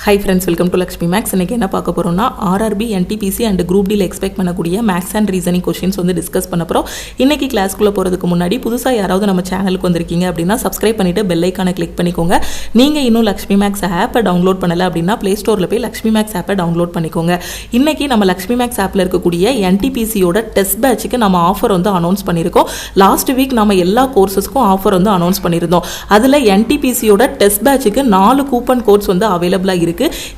Hi friends, welcome to Lakshmi Max. இன்னைக்கு என்ன பார்க்க போறோம்னா RRB, NTPC and Group D ல எக்ஸ்பெக்ட் பண்ணக்கூடிய மேத்ஸ் அண்ட் ரீசனிங் क्वेश्चंस வந்து டிஸ்கஸ் பண்ண போறோம். இன்னைக்கு கிளாஸ்க்குள்ள போறதுக்கு முன்னாடி புதுசா யாராவது நம்ம சேனலுக்கு வந்திருக்கீங்க அப்படினா Subscribe பண்ணிட்டு பெல் ஐகானை கிளிக் பண்ணிக்கோங்க. நீங்க இன்னும் Lakshmi Max ஆப்பை டவுன்லோட் பண்ணல அப்படினா Play Storeல போய் Lakshmi Max ஆப்பை டவுன்லோட் பண்ணிக்கோங்க. இன்னைக்கு நம்ம Lakshmi Max ஆப்ல இருக்கக்கூடிய NTPC யோட டெஸ்ட் பேட்ச்க்கு நம்ம ஆஃபர் வந்து அனௌன்ஸ் பண்ணிருக்கோம். லாஸ்ட் வீக் நாம எல்லா கோர்சஸ்க்கும் ஆஃபர் வந்து அனௌன்ஸ் பண்ணிருந்தோம். அதுல NTPC யோட டெஸ்ட் பேட்ச்க்கு 4 கூப்பன் கோட்ஸ் வந்து அவேலபிளா இருக்கு.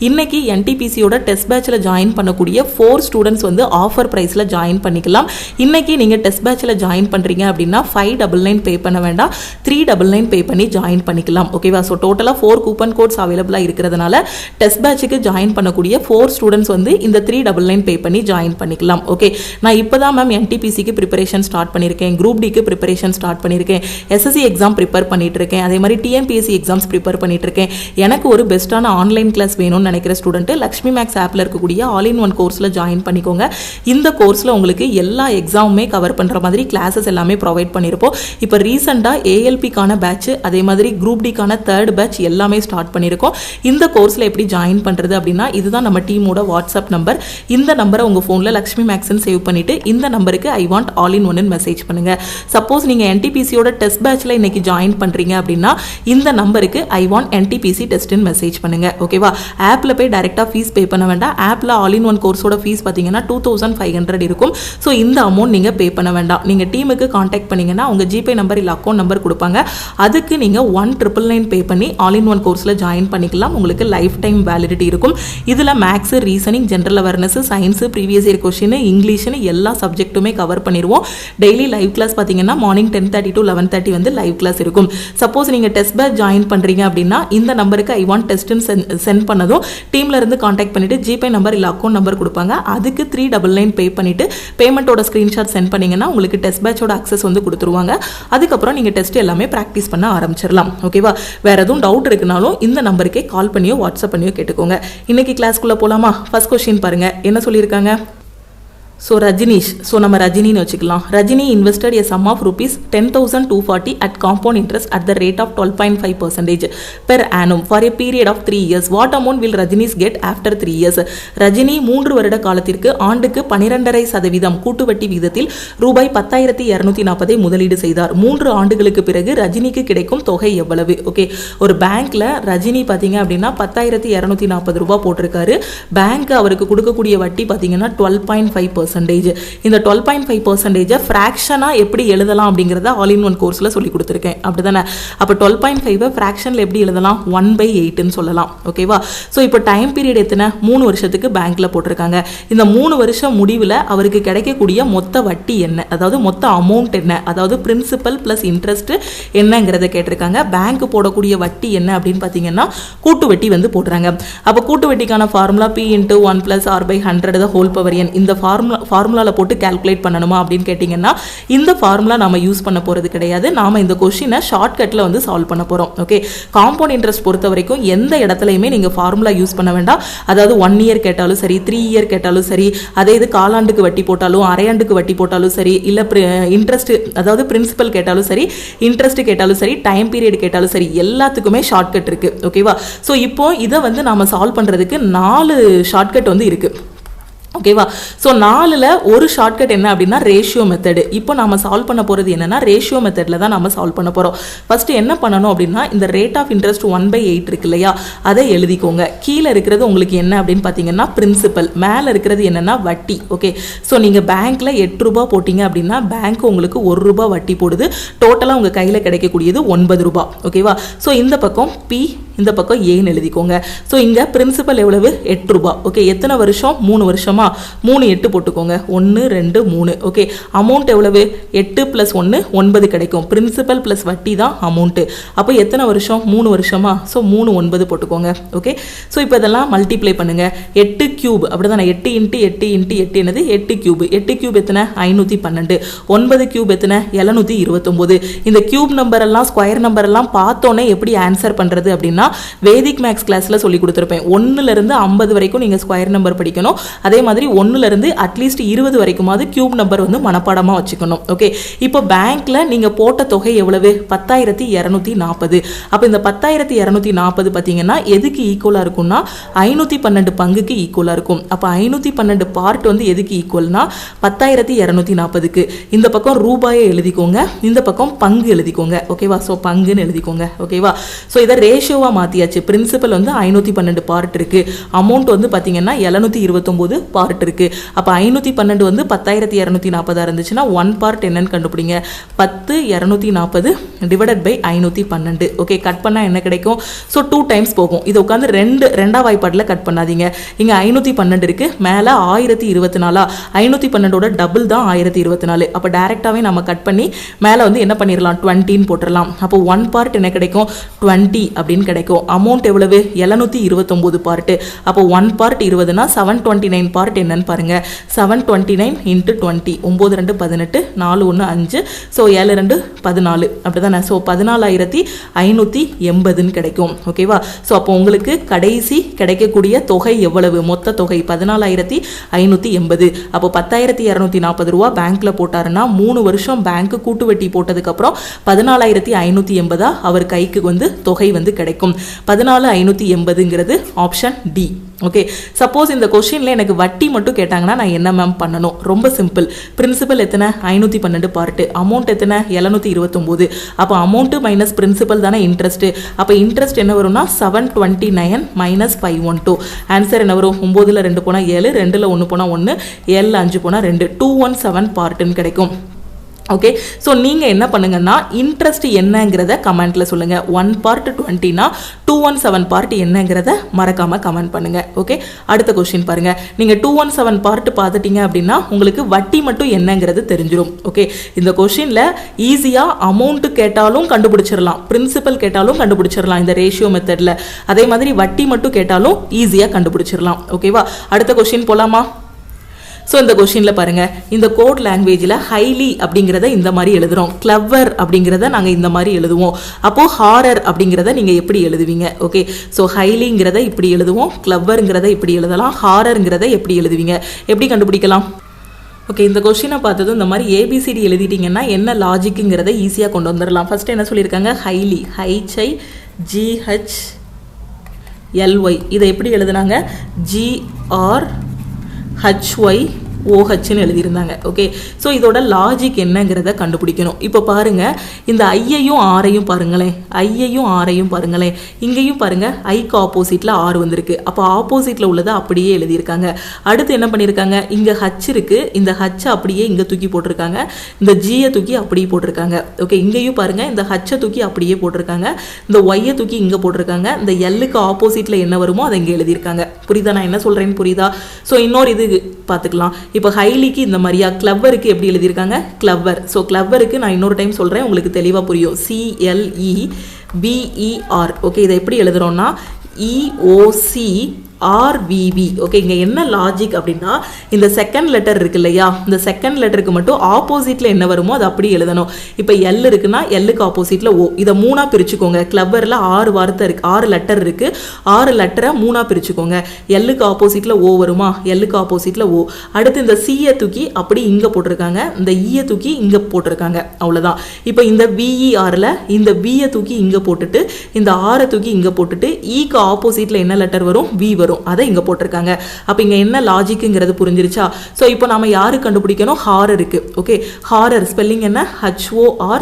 இன்னைக்கு NTPC யோட டெஸ்ட் பேட்ச்ல ஜாயின் பண்ணக்கூடிய 4 ஸ்டூடண்ட்ஸ் வந்து ஆஃபர் பிரைஸ்ல ஜாயின் பண்ணிக்கலாம். இன்னைக்கு நீங்க டெஸ்ட் பேட்ச்ல ஜாயின் பண்றீங்க அப்படினா 599 பே பண்ண வேண்டாம், 399 பே பண்ணி ஜாயின் பண்ணிக்கலாம். ஓகேவா? சோ டோட்டலா 4 கூப்பன் கோட்ஸ் அவேலபிளா இருக்குறதுனால டெஸ்ட் பேட்ச்க்கு ஜாயின் பண்ணக்கூடிய 4 ஸ்டூடண்ட்ஸ் வந்து இந்த 399 பே பண்ணி ஜாயின் பண்ணிக்கலாம். ஓகே, நான் இப்போதான் மேம் NTPC க்கு ப்ரிப்பரேஷன் ஸ்டார்ட் பண்ணிருக்கேன், குரூப் டி க்கு ப்ரிப்பரேஷன் ஸ்டார்ட் பண்ணிருக்கேன், SSC எக்ஸாம் ப்ரிப்பேர் பண்ணிட்டு இருக்கேன், அதே மாதிரி TNPSC எக்ஸாம்ஸ் ப்ரிப்பேர் பண்ணிட்டு இருக்கேன். எனக்கு ஒரு பெஸ்ட்டான ஆன்லைன் கிளாஸ் வேணும்னு நினைக்கிற ஸ்டூடெண்ட் Lakshmi Max ஆப்ல இருக்கக்கூடிய ஆல் இன் ஒன் கோர்ஸ்ல ஜாயின் பண்ணிக்கோங்க. இந்த கோர்ஸ்ல உங்களுக்கு எல்லா எக்ஸாமுமே கவர் பண்ற மாதிரி கிளாसेस எல்லாமே ப்ரொவைட் பண்ணிருப்போம். இப்போ ரீசன்ட்டா ALP கான பேட்ச், அதே மாதிரி குரூப் டி கான 3rd பேட்ச் எல்லாமே ஸ்டார்ட் பண்ணிருக்கோம். இந்த கோர்ஸ்ல எப்படி ஜாயின் பண்றது அப்படினா இதுதான் நம்ம டீமோட வாட்ஸ்அப் நம்பர். இந்த நம்பரை உங்க போன்ல Lakshmi Max ன்னு சேவ் பண்ணிட்டு இந்த நம்பருக்கு I want all in one ன்னு மெசேஜ் பண்ணுங்க. சப்போஸ் நீங்க NTPC யோட டெஸ்ட் பேட்ச்ல இன்னைக்கு ஜாயின் பண்றீங்க அப்படினா இந்த நம்பருக்கு I want NTPC டெஸ்ட் ன்னு மெசேஜ் பண்ணுங்க. ஓகேவா? ஆப்ல போய் டைரக்டா ஃபீஸ் பே பண்ண வேண்டாம். ஆப்ல ஆல் இன் ஒன் கோர்ஸோட ஃபீஸ் பாத்தீங்கன்னா 2500 இருக்கும். சோ இந்த அமௌண்ட் நீங்க பே பண்ண வேண்டாம். நீங்க டீமுக்கு கான்டாக்ட் பண்ணீங்கன்னா உங்க ஜிபே நம்பர் இல்ல அக்கவுண்ட் நம்பர் கொடுப்பாங்க. அதுக்கு நீங்க 1999 பே பண்ணி ஆல் இன் ஒன் கோர்ஸ்ல ஜாயின் பண்ணிக்கலாம். உங்களுக்கு லைஃப் டைம் வேலிடிட்டி இருக்கும். இதுல maths, reasoning, general awareness, science, previous year question, இங்கிலீஷ்னு எல்லா சப்ஜெக்ட்டுமே கவர் பண்ணிடுவோம். டெய்லி லைவ் கிளாஸ் பாத்தீங்கன்னா மார்னிங் 10:30 to 11:30 வந்து லைவ் கிளாஸ் இருக்கும். சப்போஸ் நீங்க டெஸ்ட் பேட்ச் ஜாயின் பண்றீங்க அப்படின்னா இந்த நம்பருக்கு I want test ன்னு சென்ட் பண்ணதும் டீம்ல இருந்து கான்டாக்ட் பண்ணிட்டு ஜிபே நம்பர் இல்ல அக்கவுண்ட் நம்பர் கொடுப்பாங்க. அதுக்கு 399 பே பண்ணிட்டு பேமெண்டோட ஸ்கிரீன்ஷாட் சென்ட் பண்ணீங்கன்னா உங்களுக்கு டெஸ்ட் பேட்சோட அக்சஸ் வந்து கொடுத்துருவாங்க. அதுக்கப்புறம் நீங்க டெஸ்ட் எல்லாமே பிராக்டிஸ் பண்ண ஆரம்பிச்சிடலாம். ஓகேவா? வேற எதுவும் டவுட் இருக்குனாலும் இந்த நம்பருக்கே கால் பண்ணியோ வாட்ஸ்அப் பண்ணியோ கேட்டுக்கோங்க. இன்னைக்கு கிளாஸ்க்குள்ள போலாமா? ஃபர்ஸ்ட் क्वेश्चन பாருங்க, என்ன சொல்லியிருக்காங்க. So Rajinish, so நம்ம ரஜினின்னு வச்சுக்கலாம். Rajini invested a sum of rupees 10,240 at compound interest at the rate of 12.5% per annum for a period of 3 years. What amount will Rajinish get after 3 years? Rajini 3 வருட காலத்திற்கு ஆண்டுக்கு 12.5% கூட்டு வட்டி விகிதத்தில் ரூபாய் 10,240 முதலீடு செய்தார். 3 ஆண்டுகளுக்கு பிறகு ரஜினிக்கு கிடைக்கும் தொகை எவ்வளவு? ஓகே, ஒரு பேங்க்ல ரஜினி பாத்தீங்க அப்படின்னா 10,240 ரூபாய் போட்டிருக்காரு. பேங்க் அவருக்கு கொடுக்கக்கூடிய வட்டி பாத்தீங்கன்னா 12.5%. இந்த 12.5% ஃபிராக்ஷனா எப்படி எழுதலாம் அப்படிங்கறத ஆல் இன் ஒன் கோர்ஸ்ல சொல்லி கொடுத்திருக்கேன். அப்படிதானே? அப்ப 12.5 ஃபிராக்ஷன்ல எப்படி எழுதலாம்? 1/8 ன்னு சொல்லலாம். ஓகேவா? சோ இப்போ டைம் பீரியட் எத்தனை? 3 வருஷத்துக்கு பேங்க்ல போட்டிருக்காங்க. இந்த 3 வருஷம் முடிவுல அவருக்கு கிடைக்கக்கூடிய மொத்த வட்டி என்ன, அதாவது மொத்த அமௌண்ட் என்ன, அதாவது பிரின்சிபல் பிளஸ் இன்ட்ரெஸ்ட் என்னங்கறத கேட்டிருக்காங்க. பேங்க் போடக்கூடிய வட்டி என்ன அப்படின்னு பாத்தீங்கன்னா கூட்டு வட்டி வந்து போடுறாங்க. அப்ப கூட்டு வட்டிக்கான formula P × 1 + R/100 the whole power n. இந்த ஃபார்முலால போட்டு கால்குலேட் பண்ணணுமா அப்படின்னு கேட்டிங்கன்னா இந்த ஃபார்முலா நாம யூஸ் பண்ண போறது கிடையாது. நாம இந்த क्वेश्चन ஷார்ட்கட்ல வந்து சால்வ் பண்ண போறோம். ஓகே, காம்பவுண்ட் இன்ட்ரெஸ்ட் பொறுத்த வரைக்கும் எந்த இடத்துலயுமே நீங்க ஃபார்முலா யூஸ் பண்ண வேண்டாம். அதாவது 1 இயர் கேட்டாலும் சரி, 3 இயர் கேட்டாலும் சரி, அதே இது காலாண்டுக்கு வட்டி போட்டாலும் அரையாண்டுக்கு வட்டி போட்டாலும் சரி, இல்ல இன்ட்ரெஸ்ட் அதாவது பிரின்சிபல் கேட்டாலும் சரி, இன்ட்ரெஸ்ட் கேட்டாலும் சரி, டைம் பீரியட் கேட்டாலும் சரி, எல்லாத்துக்குமே ஷார்ட்கட் இருக்கு. ஓகேவா? சோ இப்போ இத வந்து நாம சால்வ் பண்றதுக்கு 4 ஷார்ட்கட் வந்து இருக்கு. ஓகேவா? சோ 4ல ஒரு ஷார்ட்கட் என்ன அப்படின்னா ரேஷியோ மெத்தட். இப்போ நாம சால்வ் பண்ண போறது என்னன்னா ரேஷியோ மெத்தட்ல தான் நாம சால்வ் பண்ண போறோம். ஃபர்ஸ்ட் என்ன பண்ணணும் அப்படின்னா இந்த ரேட் ஆஃப் இன்ட்ரெஸ்ட் 1/8 இருக்கு இல்லையா, அதை எழுதிக்கோங்க. கீழே இருக்கிறது உங்களுக்கு என்ன அப்படின்னு பாத்தீங்கன்னா பிரின்சிபல், மேல இருக்கிறது என்னன்னா வட்டி. ஓகே, சோ நீங்க பேங்க்ல 8 ரூபாய் போட்டீங்க அப்படின்னா பேங்க் உங்களுக்கு 1 ரூபாய் வட்டி போடுது. டோட்டலா உங்க கையில கிடைக்கக்கூடியது 9 ரூபாய். ஓகேவா? சோ இந்த பக்கம் P, இந்த பக்கம் ஏன்னு எழுதிக்கோங்க. சோ இங்க பிரின்சிபல் எவ்வளவு? 8 ரூபாய். ஓகே, எத்தனை வருஷம்? 3 வருஷமா? 3 8 போட்டுக்கோங்க. 1 2 3. ஓகே, அமௌண்ட் எவ்வளவு? 8 + 1 9 கிடைக்கும். பிரின்சிபல் பிளஸ் வட்டி தான் அமௌண்ட். அப்போ எத்தனை வருஷம்? 3 வருஷமா? சோ 3 9 போட்டுக்கோங்க. ஓகே, சோ இப்போ இதெல்லாம் மல்டிப்ளை பண்ணுங்க. 8 கியூப் அப்படிதானே? 8 × 8 × 8 என்னது? 8 கியூப். 8 கியூப் எத்தனை? 512. 9 கியூப் எத்தனை? 729. இந்த கியூப் நம்பர் எல்லாம் ஸ்கொயர் நம்பர் எல்லாம் பார்த்தோன்னே எப்படி ஆன்சர் பண்றது அப்படின்னா அப்படின்னா வேதிக் மேக்ஸ் கிளாஸில் சொல்லி கொடுத்துருப்பேன். 1லேருந்து 50 வரைக்கும் நீங்கள் ஸ்கொயர் நம்பர் படிக்கணும். அதே மாதிரி 1லேருந்து அட்லீஸ்ட் 20 வரைக்குமாவது கியூப் நம்பர் வந்து மனப்பாடமாக வச்சுக்கணும். ஓகே, இப்போ பேங்க்கில் நீங்கள் போட்ட தொகை எவ்வளவு? 10,240. அப்போ இந்த 10,240 பார்த்தீங்கன்னா எதுக்கு ஈக்குவலாக இருக்கும்னா 512 பங்குக்கு ஈக்குவலாக இருக்கும். அப்போ 512 பார்ட் வந்து எதுக்கு ஈக்குவல்னா 10,240க்கு. இந்த பக்கம் ரூபாயை எழுதிக்கோங்க, இந்த பக்கம் பங்கு எழுதிக்கோங்க. ஓகேவா? ஸோ பங்குன்னு எழுதிக்கோங்க. ஓகேவா? ஸோ இதை ரேஷியோவாக மாற்றியாச்சு. பிரின்சிபல் வந்து 512 பார்ட் இருக்குது, அமௌண்ட் வந்து பார்த்தீங்கன்னா 729 பார்ட் இருக்குது. அப்போ 512 வந்து 10,240 இருந்துச்சுன்னா 1 பார்ட் என்னன்னு கண்டுபிடிங்க. 10,240 டிவைடட் பை 512. ஓகே, கட் பண்ணால் என்ன கிடைக்கும்? ஸோ 2 டைம்ஸ் போகும். இதை உட்காந்து ரெண்டாம் வாய்ப்பாட்டில் கட் பண்ணாதீங்க. இங்கே 512 இருக்கு, மேலே 1024. 512ஓட டபுள் தான் 1024. அப்போ டைரெக்டாகவே நம்ம கட் பண்ணி மேலே வந்து என்ன பண்ணிடலாம்? 20ன்னு போட்டுடலாம். அப்போ 1 பார்ட் என்ன கிடைக்கும்? 20 அப்படின்னு கிடைக்கும். அமௌண்ட் எவ்வளவு? 729 பார்ட்டு. அப்போ 1 பார்ட் 20னா 729 பார்ட் என்னன்னு பாருங்க. 729 × 20. 9 2 18, 4 1 5, ஸோ 7 2 14 அப்படிதானே? ஸோ 14,580ன்னு கிடைக்கும். ஓகேவா? ஸோ அப்போ உங்களுக்கு கடைசி கிடைக்கக்கூடிய தொகை எவ்வளவு? மொத்த தொகை 14,580. அப்போ 10,240 ரூபா பேங்க்ல போட்டாருன்னா 3 வருஷம் பேங்க் கூட்டு வட்டி போட்டதுக்கப்புறம் 14,580 அவர் கைக்கு வந்து தொகை வந்து கிடைக்கும். 14,580ங்கிறது ஆப்ஷன் டி. ஓகே, சப்போஸ் இந்த கொஸ்டினில் எனக்கு வட்டி மட்டும் கேட்டாங்கன்னா நான் என்ன மேம் பண்ணணும்? ரொம்ப சிம்பிள். பிரின்சிபல் எத்தனை? 512 பார்ட்டு. அமௌண்ட் எத்தனை? 729. அப்போ அமௌண்ட் மைனஸ் பிரின்சிபல் தானே இன்ட்ரெஸ்ட். அப்போ இன்ட்ரெஸ்ட் என்ன வரும்னா 729 மைனஸ் 512. ஆன்சர் என்ன வரும்? 9ல் 2 போனால் 7, 2ல் 1 போனால் 1, 7ல் 5 போனால் 2, 217 பார்ட்டுன்னு கிடைக்கும். ஓகே, ஸோ நீங்கள் என்ன பண்ணுங்கன்னா இன்ட்ரெஸ்ட் என்னங்கிறத கமெண்ட்டில் சொல்லுங்கள். 1 பார்ட் 20னா 217 பார்ட் என்னங்கிறத மறக்காமல் கமெண்ட் பண்ணுங்கள். ஓகே, அடுத்த கொஸ்டின் பாருங்கள். நீங்கள் 217 பார்ட் பார்த்துட்டீங்க அப்படின்னா உங்களுக்கு வட்டி மட்டும் என்னங்கிறது தெரிஞ்சிடும். ஓகே, இந்த கொஸ்டினில் ஈஸியாக அமௌண்ட்டு கேட்டாலும் கண்டுபிடிச்சிடலாம், பிரின்சிபல் கேட்டாலும் கண்டுபிடிச்சிடலாம் இந்த ரேஷியோ மெத்தடில். அதே மாதிரி வட்டி மட்டும் கேட்டாலும் ஈஸியாக கண்டுபிடிச்சிடலாம். ஓகேவா? அடுத்த கொஸ்டின் போகலாமா? ஸோ இந்த கொஸ்டினில் பாருங்கள், இந்த கோட் லாங்குவேஜில் ஹைலி அப்படிங்கிறத இந்த மாதிரி எழுதுகிறோம், கிளவர் அப்படிங்கிறத நாங்கள் இந்த மாதிரி எழுதுவோம். அப்போது ஹாரர் அப்படிங்கிறத நீங்கள் எப்படி எழுதுவீங்க? ஓகே, ஸோ ஹைலிங்கிறத இப்படி எழுதுவோம், கிளவருங்கிறத இப்படி எழுதலாம், ஹாரருங்கிறத எப்படி எழுதுவீங்க? எப்படி கண்டுபிடிக்கலாம்? ஓகே, இந்த கொஸ்டினை பார்த்ததும் இந்த மாதிரி ஏபிசிடி எழுதிட்டிங்கன்னா என்ன லாஜிக்குங்கிறத ஈஸியாக கொண்டு வந்துடலாம். ஃபஸ்ட்டு என்ன சொல்லியிருக்காங்க? Highly, HIGHLY. இதை எப்படி எழுதுனாங்க? GRHYOHன்னு எழுதியிருந்தாங்க. ஓகே, ஸோ இதோட லாஜிக் என்னங்கிறத கண்டுபிடிக்கணும். இப்போ பாருங்கள், இந்த ஐயையும் ஆரையும் பாருங்களேன், ஐயையும் ஆரையும் பாருங்களேன். இங்கேயும் பாருங்கள், ஐக்கு ஆப்போசிட்டில் ஆர் வந்திருக்கு. அப்போ ஆப்போசிட்டில் உள்ளதை அப்படியே எழுதியிருக்காங்க. அடுத்து என்ன பண்ணியிருக்காங்க? இங்கே ஹச் இருக்குது, இந்த ஹச்சை அப்படியே இங்கே தூக்கி போட்டிருக்காங்க, இந்த ஜியை தூக்கி அப்படியே போட்டிருக்காங்க. ஓகே, இங்கேயும் பாருங்கள், இந்த ஹச்சை தூக்கி அப்படியே போட்டிருக்காங்க, இந்த ஒய்யை தூக்கி இங்கே போட்டிருக்காங்க, இந்த எல்லுக்கு ஆப்போசிட்டில் என்ன வருமோ அதை இங்கே எழுதியிருக்காங்க. புரியுதா நான் என்ன சொல்கிறேன்னு? புரியுதா? ஸோ இன்னொரு இது பார்த்துக்கலாம். இப்போ ஹைலிக்கு இந்த மாதிரியா, கிளவருக்கு எப்படி எழுதியிருக்காங்க? கிளவர். ஸோ கிளவருக்கு நான் இன்னொரு டைம் சொல்கிறேன், உங்களுக்கு தெளிவாக புரியும். CLEBER. ஓகே, இதை எப்படி எழுதுறோம்னா EOCRVV. ஓகே, இங்கே என்ன லாஜிக் அப்படின்னா இந்த செகண்ட் லெட்டர் இருக்கு இல்லையா, இந்த செகண்ட் லெட்டருக்கு மட்டும் ஆப்போசிட்டில் என்ன வருமோ அது அப்படி எழுதணும். இப்போ எல் இருக்குன்னா எல்லுக்கு ஆப்போசிட்டில் ஓ. இதை 3ஆக பிரிச்சுக்கோங்க. கிளவரில் 6 வார்த்தை இருக்குது, 6 லெட்டர் இருக்குது, 6 லெட்டரை 3ஆக பிரிச்சுக்கோங்க. எல்லுக்கு ஆப்போசிட்டில் ஓ வருமா? எல்லுக்கு ஆப்போசிட்டில் ஓ. அடுத்து இந்த சியை தூக்கி அப்படி இங்கே போட்டிருக்காங்க, இந்த ஈயை தூக்கி இங்கே போட்டிருக்காங்க, அவ்வளோதான். இப்போ இந்த VERல இந்த பியை தூக்கி இங்கே போட்டுட்டு இந்த ஆரை தூக்கி இங்கே போட்டுட்டு ஈக்கு ஆப்போசிட்டில் என்ன லெட்டர் வரும்? வி வரும், அதை இங்க போட்டிருக்காங்க. அப்ப இங்க என்ன லாஜிக்ங்கிறது புரிஞ்சிருச்சா? சோ இப்போ நாம யாரு கண்டுபிடிக்கணும்? ஹாரருக்கு. ஓகே, ஹாரர் ஸ்பெல்லிங் என்ன? HOR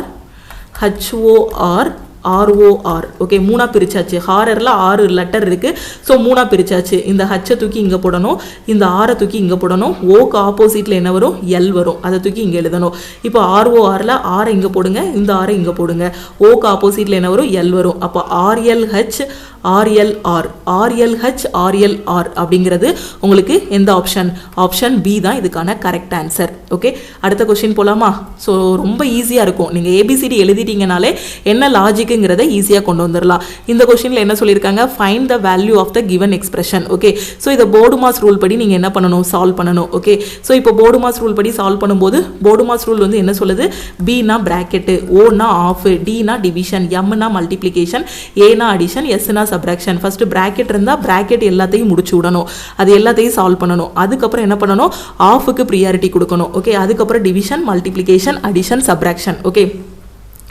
ROR. ஓகே, 3ஆ பிரிச்சாச்சு. ஹாரர்ல 6 லெட்டர் இருக்கு, ஸோ 3ஆ பிரிச்சாச்சு. இந்த ஹச்சை தூக்கி இங்கே போடணும், இந்த ஆரை தூக்கி இங்கே போடணும், ஓக்கு ஆப்போசிட்டில் என்ன வரும்? எல் வரும், அதை தூக்கி இங்கே எழுதணும். இப்போ RORல ஆரை இங்கே போடுங்க, இந்த ஆரை இங்கே போடுங்க, ஓக்கு ஆப்போசிட்டில் என்ன வரும்? எல் வரும். அப்போ RLH RLR அப்படிங்கிறது உங்களுக்கு எந்த ஆப்ஷன்? ஆப்ஷன் பி தான் இதுக்கான கரெக்ட் ஆன்சர். ஓகே, அடுத்த கொஸ்டின் போலாமா? ஸோ ரொம்ப ஈஸியாக இருக்கும். நீங்கள் ஏபிசிடி எழுதிட்டீங்கனாலே என்ன லாஜிக் இருக்குங்கிறத ஈஸியாக கொண்டு வந்துடலாம். இந்த கொஸ்டினில் என்ன சொல்லியிருக்காங்க, find the value of the given expression. Okay, so இதை போடுமாஸ் ரூல் படி நீங்கள் என்ன பண்ணணும், சால்வ் பண்ணணும். ஓகே, ஸோ இப்போ போடுமாஸ் ரூல் படி சால்வ் பண்ணும்போது போடுமாஸ் ரூல் வந்து என்ன சொல்லுது, பினா பிராக்கெட்டு, ஓனா ஆஃப், டினா டிவிஷன், எம்னா மல்டிப்ளிகேஷன், ஏனா அடிஷன், எஸ்னா சப்ராக்ஷன். ஃபர்ஸ்ட் பிராக்கெட் இருந்தால் பிராக்கெட் எல்லாத்தையும் முடிச்சு விடணும், அது எல்லாத்தையும் சால்வ் பண்ணணும். அதுக்கப்புறம் என்ன பண்ணணும், ஆஃபுக்கு ப்ரியாரிட்டி கொடுக்கணும். ஓகே, அதுக்கப்புறம் division, multiplication, addition, subtraction. Okay,